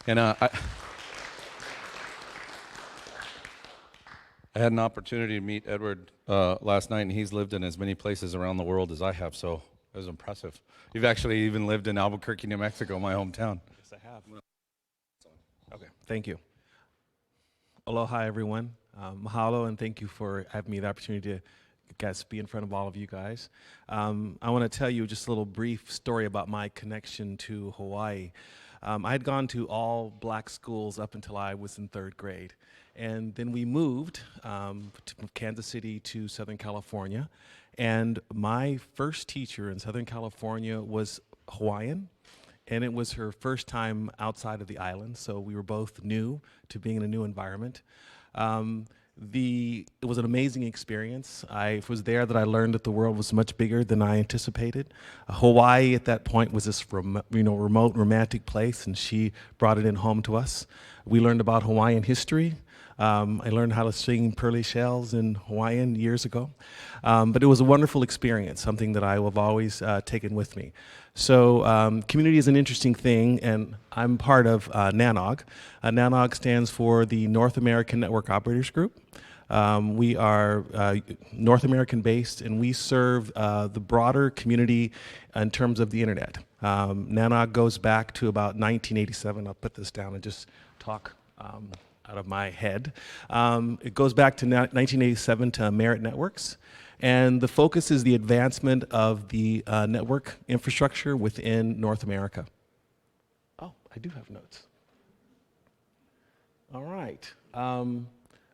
And I had an opportunity to meet Edward last night, and he's lived in as many places around the world as I have, so it was impressive. You've actually even lived in Albuquerque, New Mexico, my hometown. Yes, I have. Okay, thank you. Aloha, everyone. Mahalo, and thank you for having me the opportunity to be in front of all of you guys. I want to tell you just a little brief story about my connection to Hawaii. I had gone to all black schools up until I was in 3rd grade. And then we moved from Kansas City to Southern California. And my first teacher in Southern California was Hawaiian. And it was her first time outside of the island, so we were both new to being in a new environment. It was an amazing experience. It was there that I learned that the world was much bigger than I anticipated. Hawaii at that point was this remote, romantic place, and she brought it in home to us. We learned about Hawaiian history. I learned how to sing pearly shells in Hawaiian years ago. But it was a wonderful experience, something that I have always taken with me. So community is an interesting thing, and I'm part of NANOG. NANOG stands for the North American Network Operators Group. We are North American based, and we serve the broader community in terms of the internet. NANOG goes back to about 1987. I'll put this down and just talk out of my head. It goes back to 1987 to Merit Networks. And the focus is the advancement of the network infrastructure within North America. Oh, I do have notes. All right.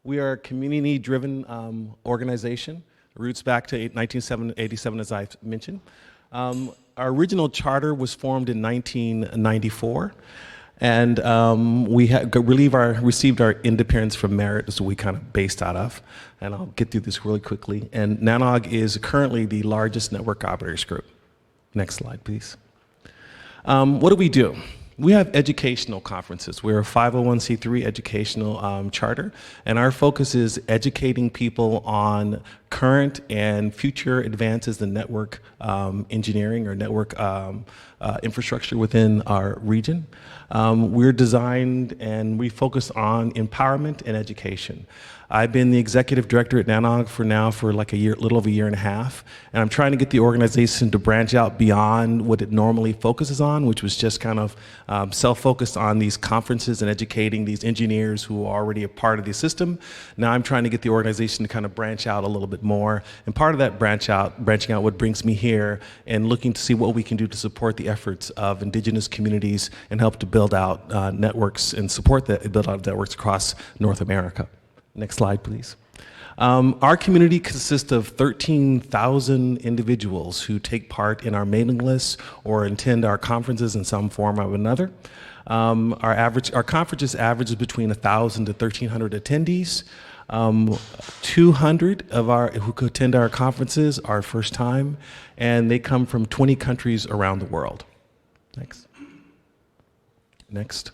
We are a community-driven organization, roots back to 1987, as I mentioned. Our original charter was formed in 1994. And we received our independence from Merit, so we kind of based out of. And I'll get through this really quickly. And NANOG is currently the largest network operators group. Next slide, please. What do we do? We have educational conferences. We're a 501c3 educational charter, and our focus is educating people on current and future advances in network engineering or network infrastructure within our region. We're designed and we focus on empowerment and education. I've been the executive director at NANOG for like a little over a year and a half, and I'm trying to get the organization to branch out beyond what it normally focuses on, which was just kind of self-focused on these conferences and educating these engineers who are already a part of the system. Now I'm trying to get the organization to kind of branch out a little bit more, and part of that branching out what brings me here and looking to see what we can do to support the efforts of indigenous communities and help to build out networks and support the build out networks across North America. Next slide, please. Our community consists of 13,000 individuals who take part in our mailing lists or attend our conferences in some form or another. Our conferences averages between 1,000 to 1,300 attendees. 200 of who attend our conferences are first time, and they come from 20 countries around the world. Next.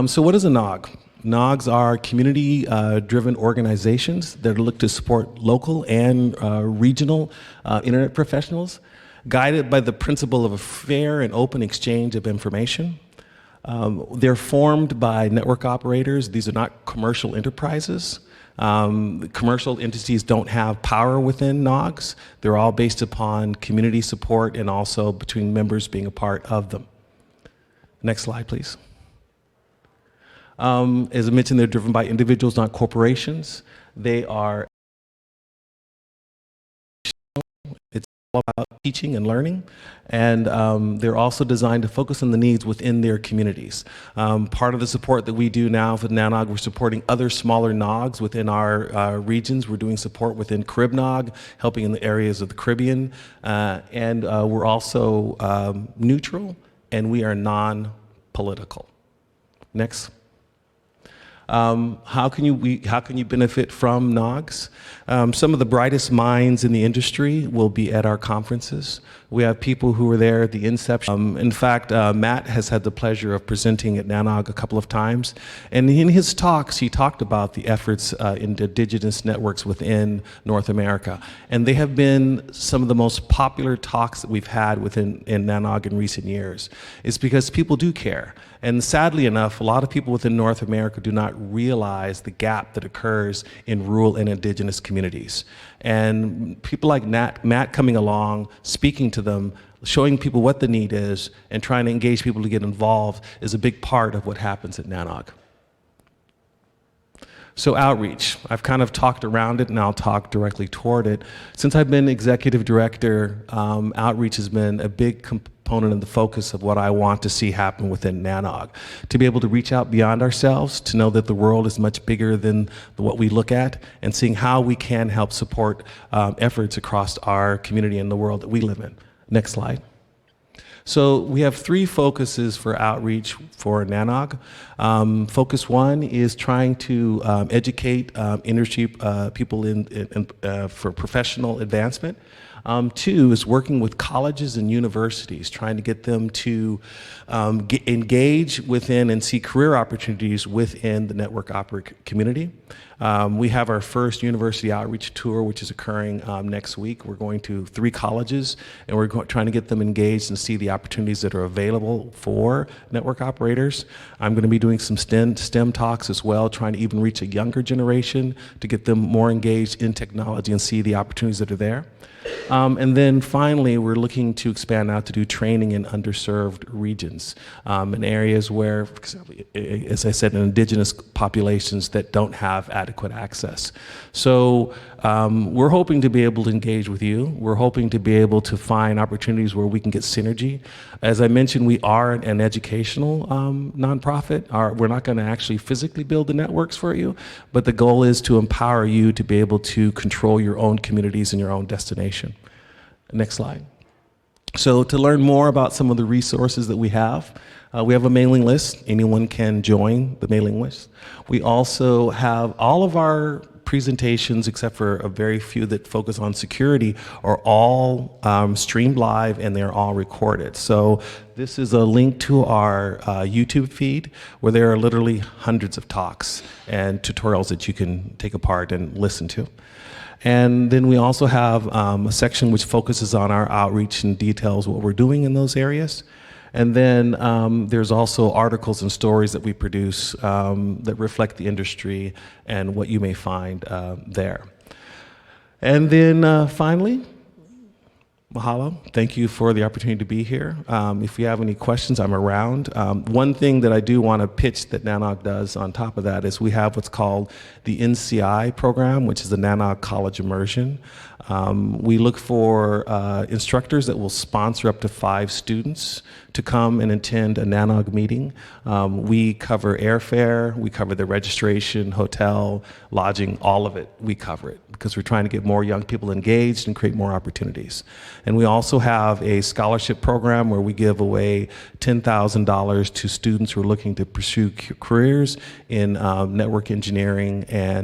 So what is a NOG? NOGs are community-driven organizations that look to support local and regional internet professionals, guided by the principle of a fair and open exchange of information. They're formed by network operators. These are not commercial enterprises. Commercial entities don't have power within NOGs. They're all based upon community support and also between members being a part of them. Next slide, please. As I mentioned, they're driven by individuals, not corporations. They are, it's all about teaching and learning, and they're also designed to focus on the needs within their communities. Part of the support that we do now for NANOG, we're supporting other smaller NOGs within our regions. We're doing support within CaribNOG, helping in the areas of the Caribbean, and we're also neutral, and we are non-political. Next. How can you benefit from NOGs? Some of the brightest minds in the industry will be at our conferences. We have people who were there at the inception. In fact, Matt has had the pleasure of presenting at NANOG a couple of times. And in his talks, he talked about the efforts in the indigenous networks within North America. And they have been some of the most popular talks that we've had in NANOG in recent years. It's because people do care. And sadly enough, a lot of people within North America do not realize the gap that occurs in rural and indigenous communities. And people like Matt coming along, speaking to them, showing people what the need is, and trying to engage people to get involved is a big part of what happens at NANOG. So outreach, I've kind of talked around it and I'll talk directly toward it. Since I've been executive director, outreach has been a big component of the focus of what I want to see happen within NANOG. To be able to reach out beyond ourselves, to know that the world is much bigger than what we look at, and seeing how we can help support efforts across our community and the world that we live in. Next slide. So we have 3 focuses for outreach for NANOG. Focus 1 is trying to educate industry people for professional advancement. 2 is working with colleges and universities, trying to get them to engage within and see career opportunities within the network operator community. We have our first university outreach tour, which is occurring next week. We're going to 3 colleges, and we're trying to get them engaged and see the opportunities that are available for network operators. I'm going to be doing some STEM talks as well, trying to even reach a younger generation to get them more engaged in technology and see the opportunities that are there. And then finally, we're looking to expand out to do training in underserved regions, in areas where, for example, as I said, in indigenous populations that don't have adequate access. So we're hoping to be able to engage with you. We're hoping to be able to find opportunities where we can get synergy. As I mentioned, we are an educational nonprofit. We're not going to actually physically build the networks for you, but the goal is to empower you to be able to control your own communities and your own destination. Next slide. So to learn more about some of the resources that we have a mailing list. Anyone can join the mailing list. We also have all of our presentations, except for a very few that focus on security, are all streamed live and they're all recorded. So this is a link to our YouTube feed where there are literally hundreds of talks and tutorials that you can take apart and listen to. And then we also have a section which focuses on our outreach and details what we're doing in those areas. And then there's also articles and stories that we produce that reflect the industry and what you may find there. And then finally, mahalo. Thank you for the opportunity to be here. If you have any questions, I'm around. One thing that I do want to pitch that NANOG does on top of that is we have what's called the NCI program, which is the NANOG College Immersion. We look for instructors that will sponsor up to 5 students to come and attend a NANOG meeting. We cover airfare, we cover the registration, hotel, lodging, all of it, we cover it because we're trying to get more young people engaged and create more opportunities. And we also have a scholarship program where we give away $10,000 to students who are looking to pursue careers in network engineering and